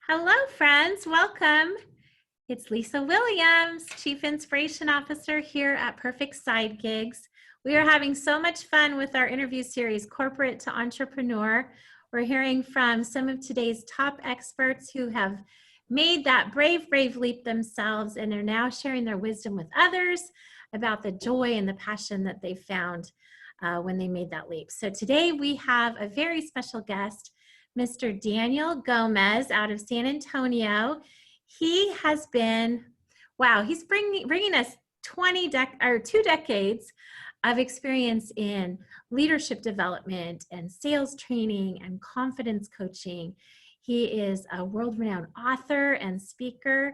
Hello, friends. Welcome. It's Lisa Williams, Chief Inspiration Officer here at Perfect Side Gigs. We are having so much fun with our interview series, Corporate to Entrepreneur. We're hearing from some of today's top experts who have made that brave leap themselves and are now sharing their wisdom with others about the joy and the passion that they found when they made that leap. So today we have a very special guest, Mr. Daniel Gomez out of San Antonio. He has been, wow, he's bringing us 2 decades of experience in leadership development and sales training and confidence coaching. He is a world-renowned author and speaker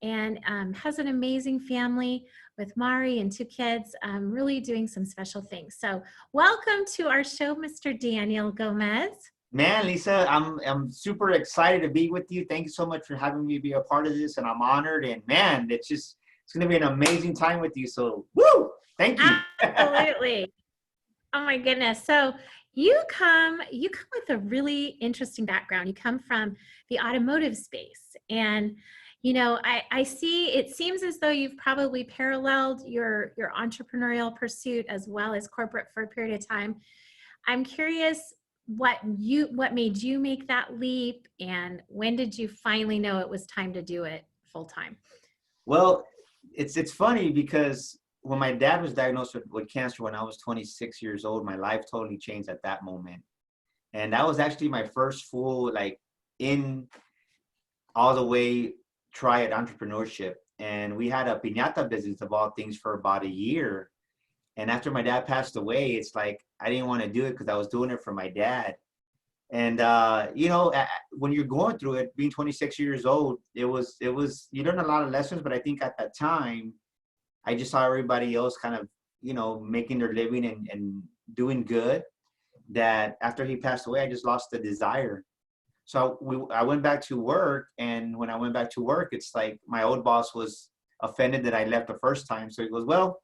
and has an amazing family with Mari and 2 kids, really doing some special things. So welcome to our show, Mr. Daniel Gomez. Man, Lisa, I'm super excited to be with you. Thank you so much for having me be a part of this, and I'm honored. And man, it's going to be an amazing time with you. So, woo! Thank you. Absolutely. Oh my goodness. So you come with a really interesting background. You come from the automotive space, and I see it seems as though you've probably paralleled your entrepreneurial pursuit as well as corporate for a period of time. I'm curious what made you make that leap, and when did you finally know it was time to do it full time? Well, it's funny because when my dad was diagnosed with cancer when I was 26 years old, my life totally changed at that moment. And that was actually my first full, in all the way try at entrepreneurship. And we had a piñata business of all things for about a year. And after my dad passed away, it's like I didn't want to do it because I was doing it for my dad. And when you're going through it, being 26 years old, it was you learn a lot of lessons. But I think at that time, I just saw everybody else kind of making their living and doing good. That after he passed away, I just lost the desire. So I went back to work, and when I went back to work, it's like my old boss was offended that I left the first time. So he goes, "Well,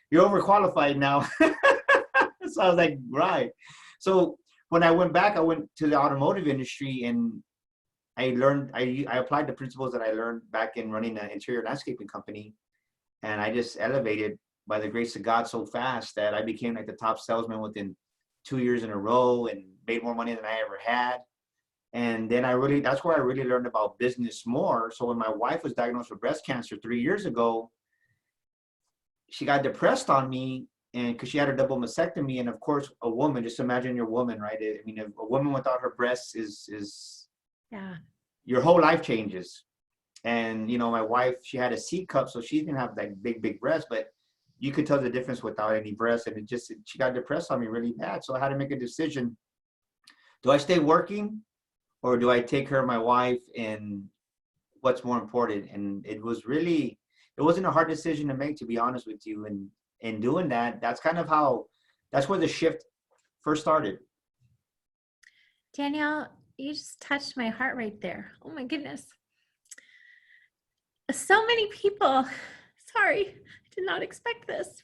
you're overqualified now." So I was like, right. So when I went back, I went to the automotive industry, and I applied the principles that I learned back in running an interior landscaping company. And I just elevated by the grace of God so fast that I became like the top salesman within 2 years in a row and made more money than I ever had. And then that's where I really learned about business more. So when my wife was diagnosed with breast cancer 3 years ago, she got depressed on me, and because she had a double mastectomy. And of course, a woman, just imagine your woman, right? I mean, a woman without her breasts is Yeah. Your whole life changes. And my wife, she had a C cup, so she didn't have like big breasts, but you could tell the difference without any breasts. And she got depressed on me really bad. So I had to make a decision. Do I stay working, or do I take care of my wife, and what's more important? And it wasn't a hard decision to make, to be honest with you. And in doing that, that's where the shift first started. Danielle, you just touched my heart right there. Oh my goodness. So many people, sorry, I did not expect this.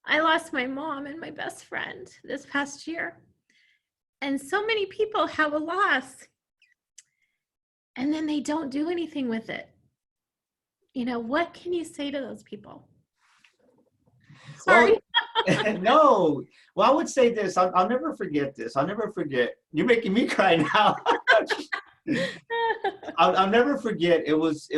I lost my mom and my best friend this past year. And so many people have a loss, and then they don't do anything with it. What can you say to those people? Sorry. Well, no. Well, I would say this. I'll never forget this. I'll never forget. You're making me cry now. I'll never forget. It was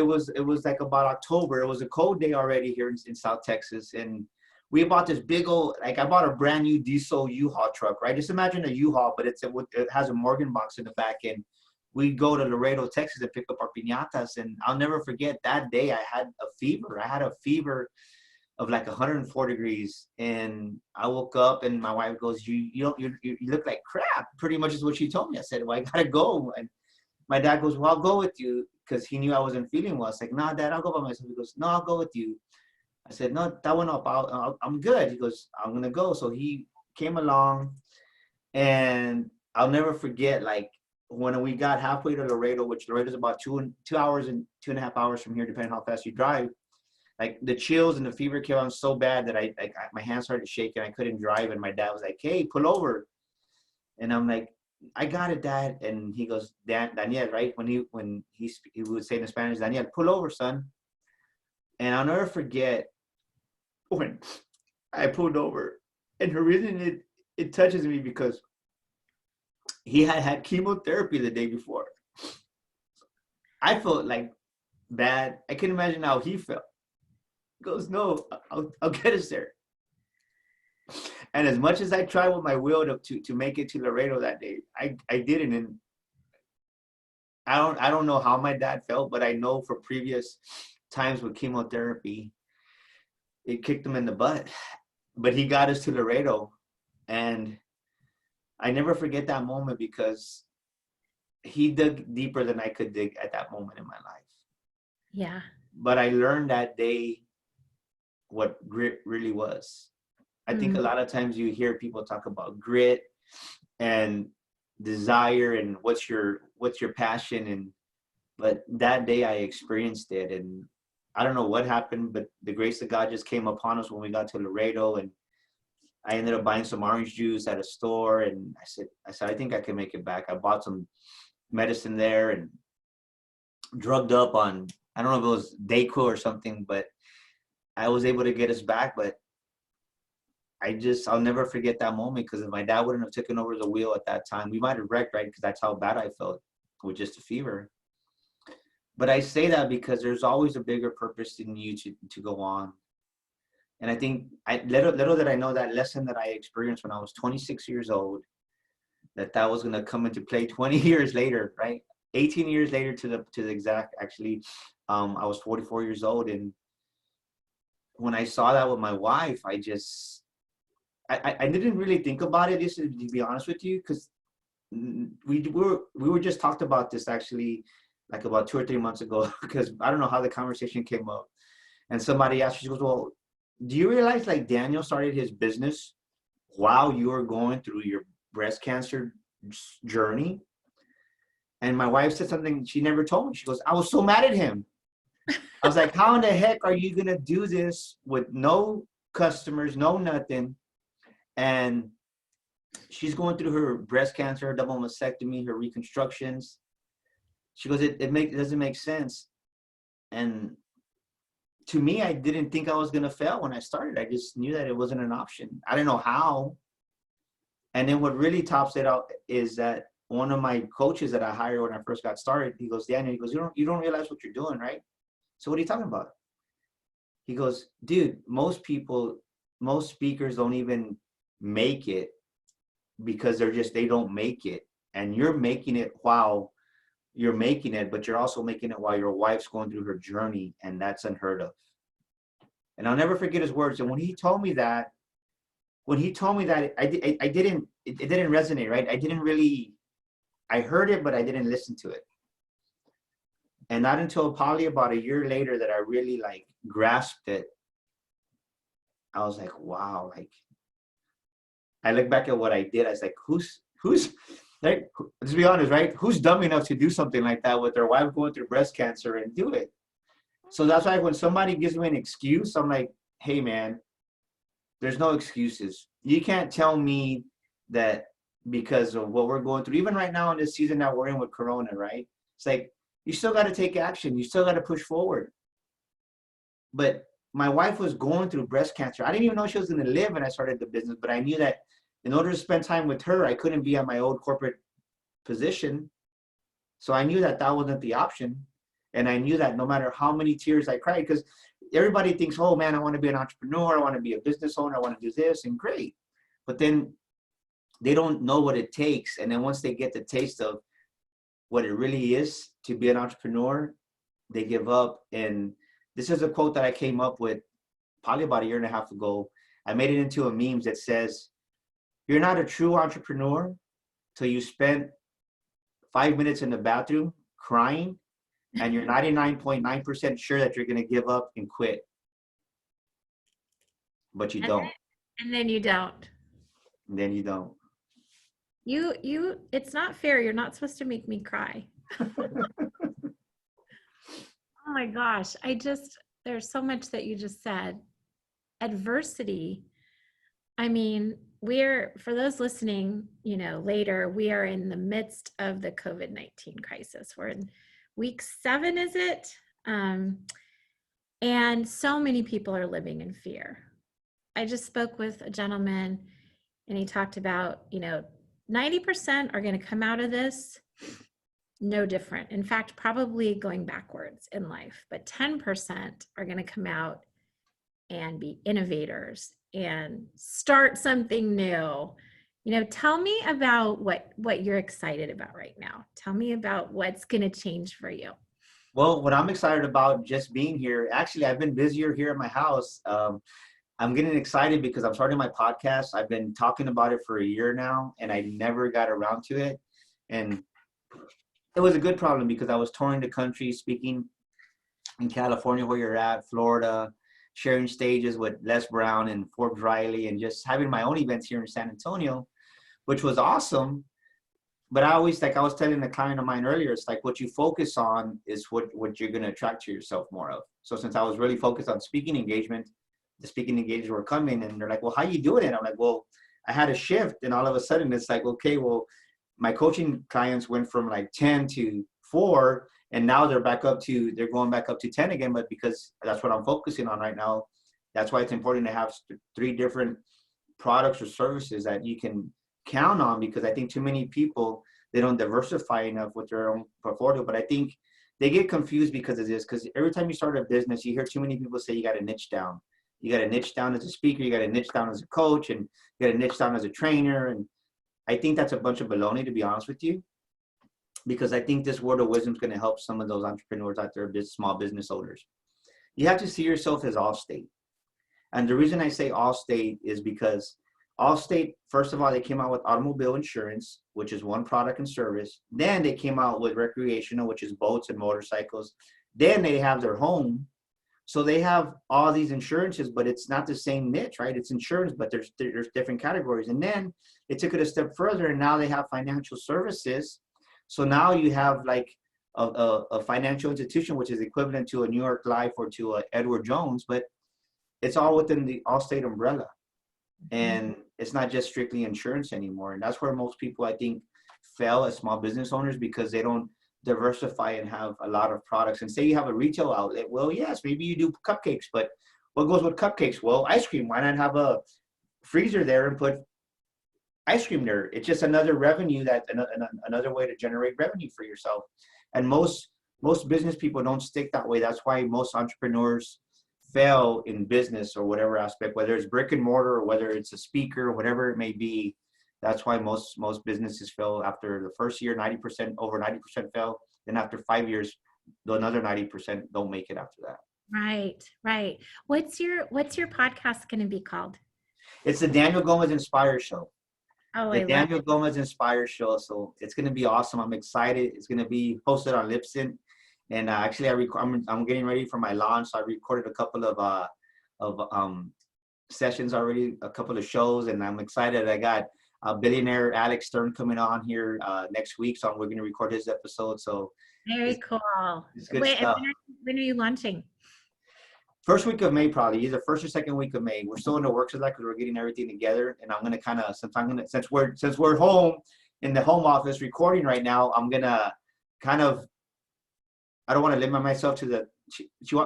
like about October. It was a cold day already here in South Texas, and we bought this big old, I bought a brand new diesel U-Haul truck, right? Just imagine a U-Haul, but it has a Morgan box in the back end. We go to Laredo, Texas to pick up our piñatas, and I'll never forget that day. I had a fever. I had a fever of like 104 degrees, and I woke up, and my wife goes, "You look like crap." Pretty much is what she told me. I said, "Well, I gotta go." And my dad goes, "Well, I'll go with you," because he knew I wasn't feeling well. I was like, "No, Dad, I'll go by myself." He goes, "No, I'll go with you." I said, "No, that one up. I'm good." He goes, "I'm gonna go." So he came along, and I'll never forget, when we got halfway to Laredo, which Laredo's about 2 hours and 2.5 hours from here, depending on how fast you drive. Like the chills and the fever came on so bad that my hands started shaking. I couldn't drive, and my dad was like, "Hey, pull over." And I'm like, I got it, Dad. And he goes, Daniel, right? He would say in Spanish, Daniel, pull over, son. And I'll never forget when I pulled over. And the reason it touches me because he had chemotherapy the day before. I felt like bad. I can imagine how he felt. He goes, no, I'll get us there. And as much as I tried with my will to make it to Laredo that day, I didn't. And I don't know how my dad felt, but I know for previous times with chemotherapy, it kicked him in the butt. But he got us to Laredo, and I never forget that moment because he dug deeper than I could dig at that moment in my life. Yeah. But I learned that day what grit really was. I think a lot of times you hear people talk about grit and desire and what's your passion, and but that day I experienced it, and I don't know what happened, but the grace of God just came upon us when we got to Laredo, and I ended up buying some orange juice at a store, and I said I think I can make it back. I bought some medicine there and drugged up on, I don't know if it was Dayquil or something, but I was able to get us back. But I'll never forget that moment, because if my dad wouldn't have taken over the wheel at that time, we might have wrecked, right? Because that's how bad I felt with just a fever. But I say that because there's always a bigger purpose in you to go on. And I think little did I know that lesson that I experienced when I was 26 years old, that was going to come into play 20 years later, right? 18 years later to the exact, actually, I was 44 years old. And when I saw that with my wife, I didn't really think about it, to be honest with you, because we were just talked about this actually like about 2 or 3 months ago, because I don't know how the conversation came up. And somebody asked, she goes, well, do you realize like Daniel started his business while you were going through your breast cancer journey? And my wife said something she never told me. She goes, I was so mad at him. I was like, how in the heck are you going to do this with no customers, no nothing? And she's going through her breast cancer, double mastectomy, her reconstructions. She goes, it doesn't make sense. And to me, I didn't think I was going to fail when I started. I just knew that it wasn't an option. I didn't know how. And then what really tops it out is that one of my coaches that I hired when I first got started, he goes, Daniel, he goes, you don't realize what you're doing, right? So what are you talking about? He goes, dude, most speakers don't even make it because they don't make it. And you're making it while you're making it, but you're also making it while your wife's going through her journey, and that's unheard of. And I'll never forget his words. And when he told me that, it didn't resonate, right? I heard it, but I didn't listen to it. And not until probably about a year later that I really like grasped it. I was like, wow, like I look back at what I did. I was like, who's like, let's be honest, right? Who's dumb enough to do something like that with their wife going through breast cancer and do it? So that's why when somebody gives me an excuse, I'm like, hey man, there's no excuses. You can't tell me that because of what we're going through, even right now in this season that we're in with Corona, right? It's like, you still got to take action. You still got to push forward. But my wife was going through breast cancer. I didn't even know she was going to live when I started the business, but I knew that in order to spend time with her, I couldn't be at my old corporate position. So I knew that wasn't the option. And I knew that no matter how many tears I cried, because everybody thinks, oh man, I want to be an entrepreneur. I want to be a business owner. I want to do this, and great. But then they don't know what it takes. And then once they get the taste of what it really is to be an entrepreneur, they give up. And this is a quote that I came up with probably about a year and a half ago. I made it into a meme that says, you're not a true entrepreneur till you spend 5 minutes in the bathroom crying and you're 99.9% sure that you're going to give up and quit. But you don't. And then you don't. And then you don't. It's not fair. You're not supposed to make me cry. Oh my gosh. There's so much that you just said. Adversity. I mean, we're, for those listening, later, we are in the midst of the COVID-19 crisis. We're in week 7, is it? And so many people are living in fear. I just spoke with a gentleman and he talked about, 90% are going to come out of this no different. In fact, probably going backwards in life, but 10% are going to come out and be innovators and start something new. Tell me about what you're excited about right now. Tell me about what's going to change for you. Well, what I'm excited about just being here, actually, I've been busier here at my house. I'm getting excited because I'm starting my podcast. I've been talking about it for a year now, and I never got around to it. And it was a good problem because I was touring the country, speaking in California, where you're at, Florida, sharing stages with Les Brown and Forbes Riley, and just having my own events here in San Antonio, which was awesome. But I always, like I was telling a client of mine earlier, it's like what you focus on is what you're going to attract to yourself more of. So since I was really focused on speaking engagement, the speaking engagements were coming, and they're like, well, how you doing it? I'm like, well, I had a shift, and all of a sudden it's like, okay, well, my coaching clients went from like 10 to 4, and now they're going back up to 10 again. But because that's what I'm focusing on right now, that's why it's important to have 3 different products or services that you can count on, because I think too many people, they don't diversify enough with their own portfolio. But I think they get confused because of this, because every time you start a business, you hear too many people say you got to niche down. You got to niche down as a speaker, you got to niche down as a coach, and you got to niche down as a trainer. And I think that's a bunch of baloney, to be honest with you, because I think this word of wisdom is going to help some of those entrepreneurs out there, small business owners. You have to see yourself as Allstate. And the reason I say Allstate is because Allstate, first of all, they came out with automobile insurance, which is one product and service. Then they came out with recreational, which is boats and motorcycles. Then they have their home. So they have all these insurances, but it's not the same niche, right? It's insurance, but there's different categories. And then they took it a step further, and now they have financial services. So now you have like a financial institution, which is equivalent to a New York Life or to a Edward Jones, but it's all within the Allstate umbrella. And it's not just strictly insurance anymore. And that's where most people, I think, fail as small business owners, because they don't diversify and have a lot of products. And say you have a retail outlet, well, yes, maybe you do cupcakes, but what goes with cupcakes? Well, ice cream. Why not have a freezer there and put ice cream there? It's just another revenue, another way to generate revenue for yourself. And most business people don't stick that way. That's why most entrepreneurs fail in business or whatever aspect, whether it's brick and mortar or whether it's a speaker or whatever it may be. That's why most businesses fail after the first year. 90%, over 90% fail. Then after 5 years, another 90% don't make it after that. Right. What's your podcast going to be called? It's the Daniel Gomez Inspire Show. Oh, the Daniel Gomez Inspire Show. So it's going to be awesome. I'm excited. It's going to be hosted on Lipsyn. And actually, I'm getting ready for my launch. So I recorded a couple of sessions already, a couple of shows, and I'm excited. I got billionaire Alex Stern coming on here next week, so we're going to record his episode. So very cool. It's good stuff. When are you launching? First week of May, probably either first or second week of May. We're still in the works of that because we're getting everything together. And I'm going to kind of, since we're home in the home office recording right now, I'm going to kind of, I don't want to limit myself to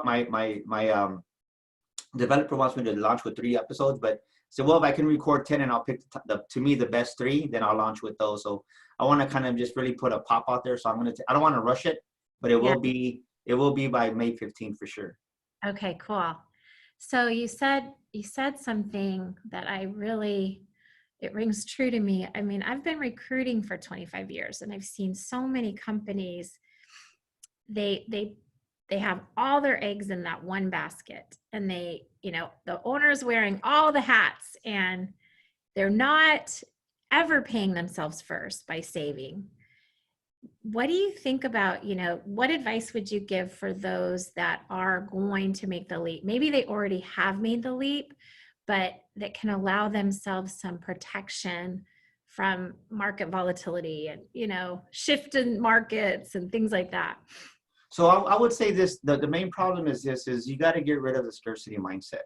my developer wants me to launch with 3 episodes, but so, well, if I can record 10 and I'll pick to me the best 3, then I'll launch with those. So I want to kind of just really put a pop out there. So I don't want to rush it, but it will be by May 15th for sure. Okay, cool. So you said something that it rings true to me. I mean, I've been recruiting for 25 years and I've seen so many companies, they have all their eggs in that one basket, and the owner's wearing all the hats and they're not ever paying themselves first by saving. What do you think about, what advice would you give for those that are going to make the leap? Maybe they already have made the leap, but that can allow themselves some protection from market volatility and, shift in markets and things like that. So I would say this, the main problem is you got to get rid of the scarcity mindset.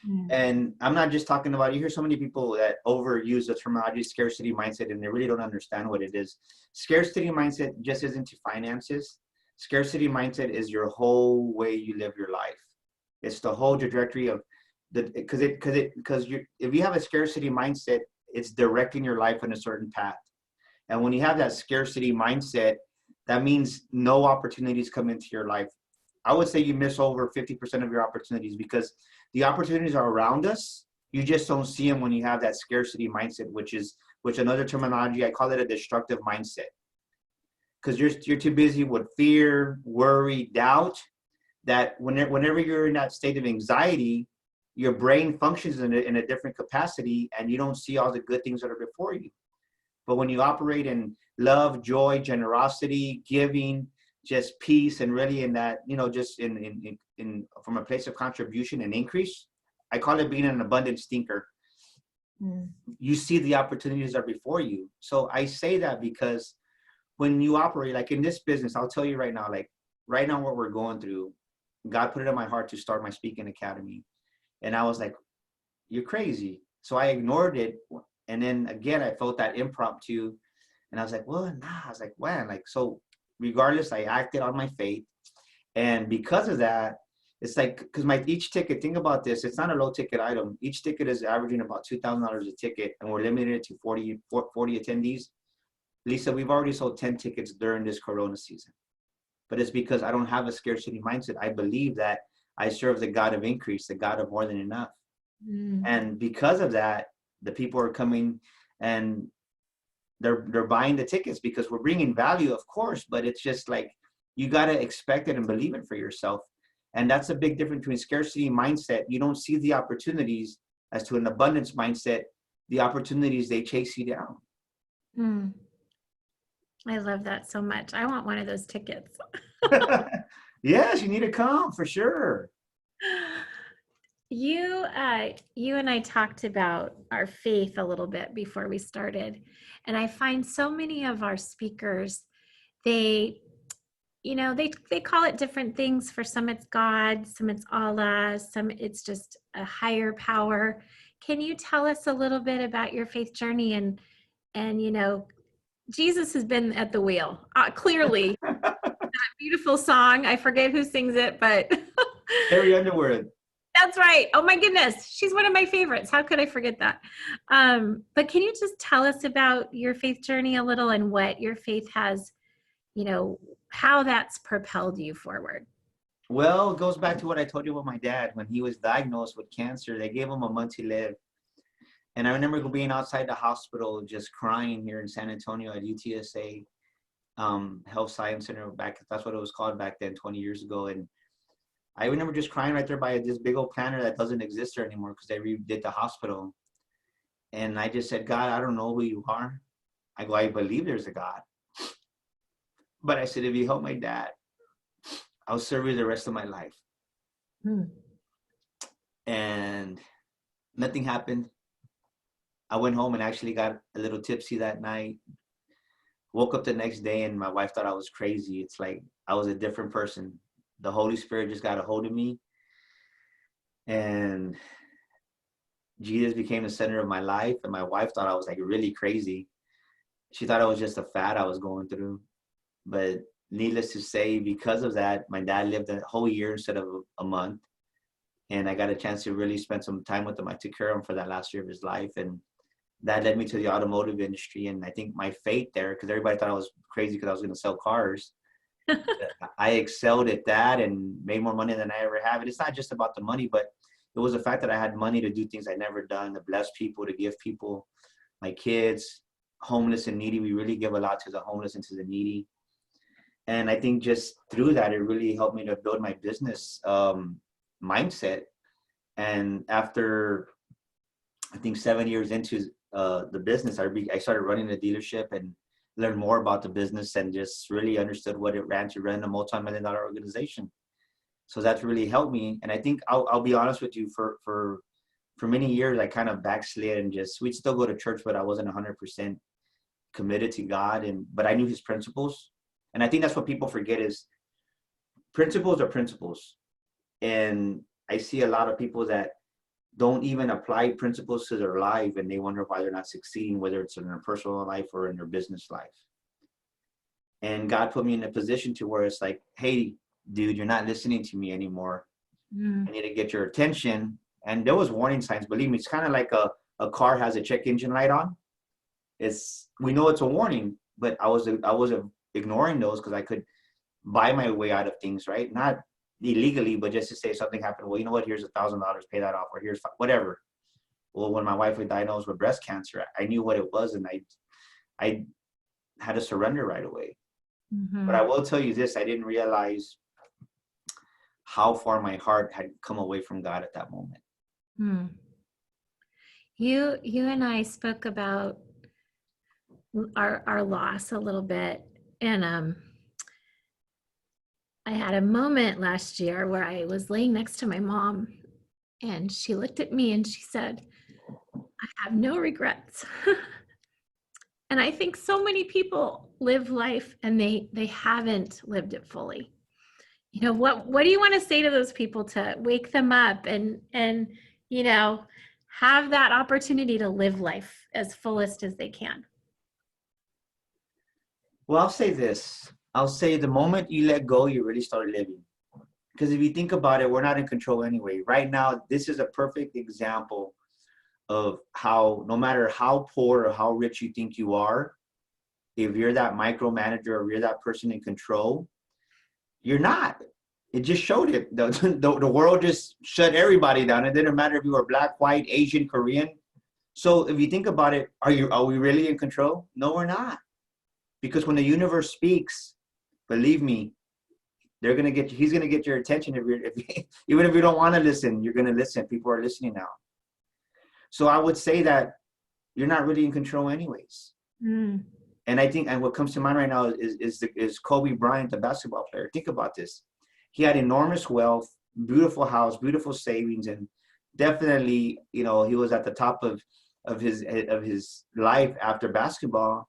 Mm. And I'm not just talking about, you hear so many people that overuse the terminology scarcity mindset and they really don't understand what it is. Scarcity mindset just isn't to finances. Scarcity mindset is your whole way you live your life. It's the whole trajectory of the, because you, if you have a scarcity mindset, it's directing your life in a certain path. And when you have that scarcity mindset, that means no opportunities come into your life. I would say you miss over 50% of your opportunities because the opportunities are around us. You just don't see them when you have that scarcity mindset, which another terminology, I call it a destructive mindset. Because you're too busy with fear, worry, doubt, that whenever you're in that state of anxiety, your brain functions in a different capacity and you don't see all the good things that are before you. But when you operate in love, joy, generosity, giving, just peace, and really in that, just in from a place of contribution and increase, I call it being an abundant thinker. Mm. You see the opportunities are before you. So I say that because when you operate, like in this business, I'll tell you right now, like right now what we're going through, God put it in my heart to start my speaking academy. And I was like, you're crazy. So I ignored it. And then again, I felt that impromptu. And I was like, well, nah. I was like, when? Like, so regardless, I acted on my faith. And because of that, it's like, because each ticket, think about this, it's not a low ticket item. Each ticket is averaging about $2,000 a ticket, and we're limited it to 40 attendees. Lisa, we've already sold 10 tickets during this Corona season. But it's because I don't have a scarcity mindset. I believe that I serve the God of increase, the God of more than enough. Mm. And because of that, the people are coming and they're buying the tickets because we're bringing value, of course, but it's just like, you got to expect it and believe it for yourself. And that's a big difference between scarcity mindset. You don't see the opportunities. As to an abundance mindset, the opportunities, they chase you down. Mm. I love that so much. I want one of those tickets. Yes, you need to come for sure. You and I talked about our faith a little bit before we started, and I find so many of our speakers, they, they call it different things. For some it's God, some it's Allah, some it's just a higher power. Can you tell us a little bit about your faith journey and Jesus has been at the wheel, clearly. Beautiful song. I forget who sings it, but Carrie Underwood. that's right. Oh my goodness. She's one of my favorites. How could I forget that? But can you just tell us about your faith journey a little and what your faith has, how that's propelled you forward? Well, it goes back to what I told you about my dad. When he was diagnosed with cancer, they gave him a month to live. And I remember being outside the hospital just crying here in San Antonio at UTSA Health Science Center back. That's what it was called back then, 20 years ago. And I remember just crying right there by this big old planter that doesn't exist there anymore because they redid the hospital. And I just said, God, I don't know who you are. I go, I believe there's a God. But I said, if you help my dad, I'll serve you the rest of my life. Hmm. And nothing happened. I went home and actually got a little tipsy that night. Woke up the next day and my wife thought I was crazy. It's like I was a different person. The Holy Spirit just got a hold of me. And Jesus became the center of my life. And my wife thought I was like really crazy. She thought it was just a fad I was going through. But needless to say, because of that, my dad lived a whole year instead of a month. And I got a chance to really spend some time with him. I took care of him for that last year of his life. And that led me to the automotive industry. And I think my fate there, because everybody thought I was crazy because I was going to sell cars. I excelled at that and made more money than I ever have. And it's not just about the money, but it was the fact that I had money to do things I'd never done, to bless people, to give people, my kids, homeless and needy. We really give a lot to the homeless and to the needy. And I think just through that, it really helped me to build my business mindset. And after, I think 7 years into the business, I started running the dealership and learned more about the business and just really understood what it ran to run a multi-million-dollar organization. So that's really helped me. And I think I'll be honest with you, for many years, I kind of backslid and we'd still go to church, but I wasn't 100% committed to God. But I knew his principles. And I think that's what people forget is principles are principles. And I see a lot of people that don't even apply principles to their life, and they wonder why they're not succeeding, whether it's in their personal life or in their business life. And God put me in a position to where it's like, hey, dude, you're not listening to me anymore. I need to get your attention. And there was warning signs. Believe me, it's kind of like a car has a check engine light on. We know it's a warning, but I was ignoring those because I could buy my way out of things, right? Not illegally, but just to say something happened. Well, you know what? Here's $1,000, pay that off, or here's whatever. Well, when my wife was diagnosed with breast cancer, I knew what it was, and I had to surrender right away. But I will tell you this: I didn't realize how far my heart had come away from God at that moment. You and I spoke about our loss a little bit, and I had a moment last year where I was laying next to my mom, and she looked at me and she said, "I have no regrets." And I think so many people live life and they haven't lived it fully. You know, what do you want to say to those people to wake them up and you know, have that opportunity to live life as fullest as they can? Well, I'll say this. I'll say the moment you let go, you really start living. Because if you think about it, we're not in control anyway. Right now, this is a perfect example of how, no matter how poor or how rich you think you are, if you're that micromanager or you're that person in control, you're not. It just showed it. The world just shut everybody down. It didn't matter if you were black, white, Asian, Korean. So if you think about it, are we really in control? No, we're not. Because when the universe speaks, believe me, he's gonna get your attention. Even if you don't want to listen, you're gonna listen. People are listening now. So I would say that you're not really in control anyways. And I think, and what comes to mind right now is Kobe Bryant, the basketball player. Think about this. He had enormous wealth, beautiful house, beautiful savings, and definitely, you know, he was at the top of his life after basketball.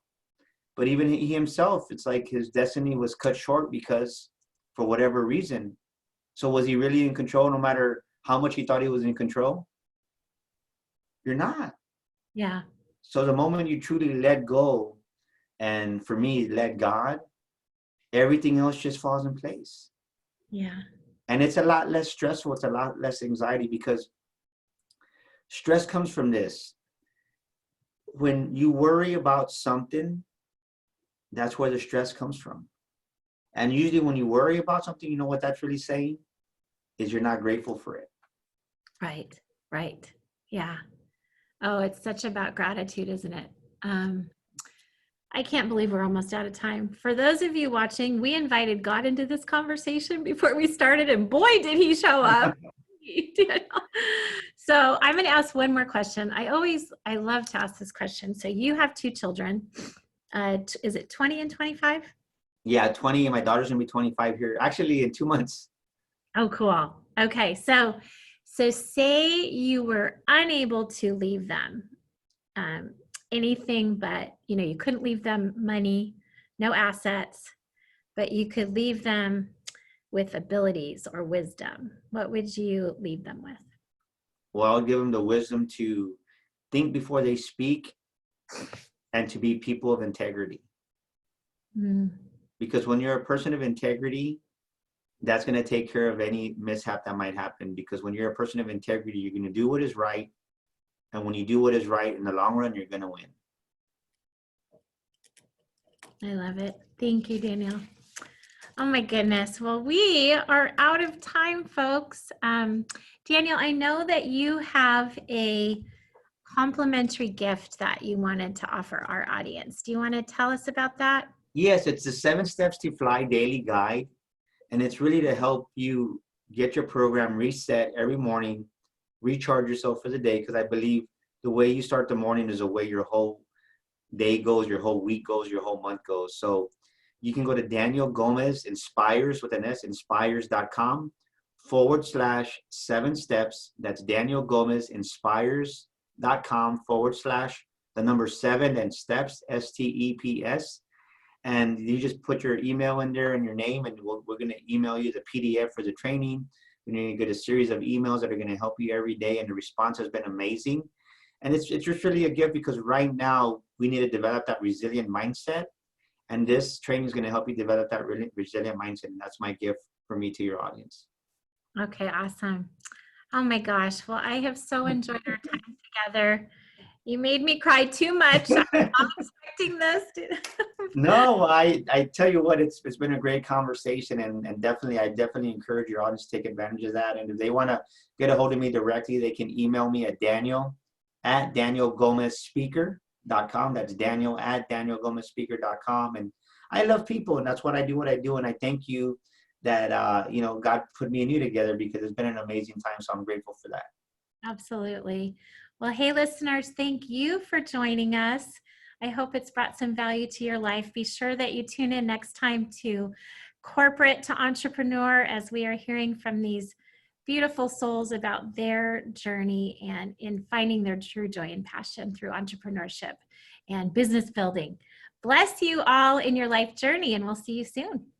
But even he himself, it's like his destiny was cut short because for whatever reason. So was he really in control no matter how much he thought he was in control? You're not. Yeah. So the moment you truly let go, and for me, let God, everything else just falls in place. Yeah. And it's a lot less stressful. It's a lot less anxiety because stress comes from this. When you worry about something, that's where the stress comes from. And usually when you worry about something, you know what that's really saying? Is you're not grateful for it. Right. Right. Yeah. Oh, it's such about gratitude, isn't it? I can't believe we're almost out of time. For those of you watching, we invited God into this conversation before we started, and boy, did he show up. He did. So I'm going to ask one more question. I love to ask this question. So you have 2 children. Is it 20 and 25? Yeah, 20, and my daughter's gonna be 25 here, actually in 2 months. Oh, cool. Okay. So say you were unable to leave them anything but, you know, you couldn't leave them money, no assets, but you could leave them with abilities or wisdom. What would you leave them with? Well, I'll give them the wisdom to think before they speak and to be people of integrity. Because when you're a person of integrity, that's going to take care of any mishap that might happen. Because when you're a person of integrity, you're going to do what is right. And when you do what is right, in the long run, you're going to win. I love it. Thank you, Daniel. Oh my goodness. Well, we are out of time, folks. Daniel, I know that you have a complimentary gift that you wanted to offer our audience. Do you want to tell us about that? Yes, it's the 7 Steps to Fly Daily Guide. And it's really to help you get your program reset every morning, recharge yourself for the day. Because I believe the way you start the morning is the way your whole day goes, your whole week goes, your whole month goes. So you can go to Daniel Gomez Inspires with an S, inspires.com/7 steps. That's Daniel Gomez Inspires.com/7 and steps, STEPS. And you just put your email in there and your name, and we're going to email you the PDF for the training. We're going to get a series of emails that are going to help you every day, and the response has been amazing. And it's just really a gift, because right now we need to develop that resilient mindset. And this training is going to help you develop that really resilient mindset. And that's my gift for me to your audience. Okay, awesome. Oh my gosh. Well, I have so enjoyed our time together. You made me cry too much. I was not expecting this. No, I tell you what, it's been a great conversation, and definitely, I definitely encourage your audience to take advantage of that. And if they want to get a hold of me directly, they can email me at daniel@danielgomezspeaker.com. That's daniel@danielgomezspeaker.com. And I love people, and that's what I do, and I thank you that God put me and you together, because it's been an amazing time. So I'm grateful for that. Absolutely. Well, hey, listeners, thank you for joining us. I hope it's brought some value to your life. Be sure that you tune in next time to Corporate to Entrepreneur, as we are hearing from these beautiful souls about their journey and in finding their true joy and passion through entrepreneurship and business building. Bless you all in your life journey, and we'll see you soon.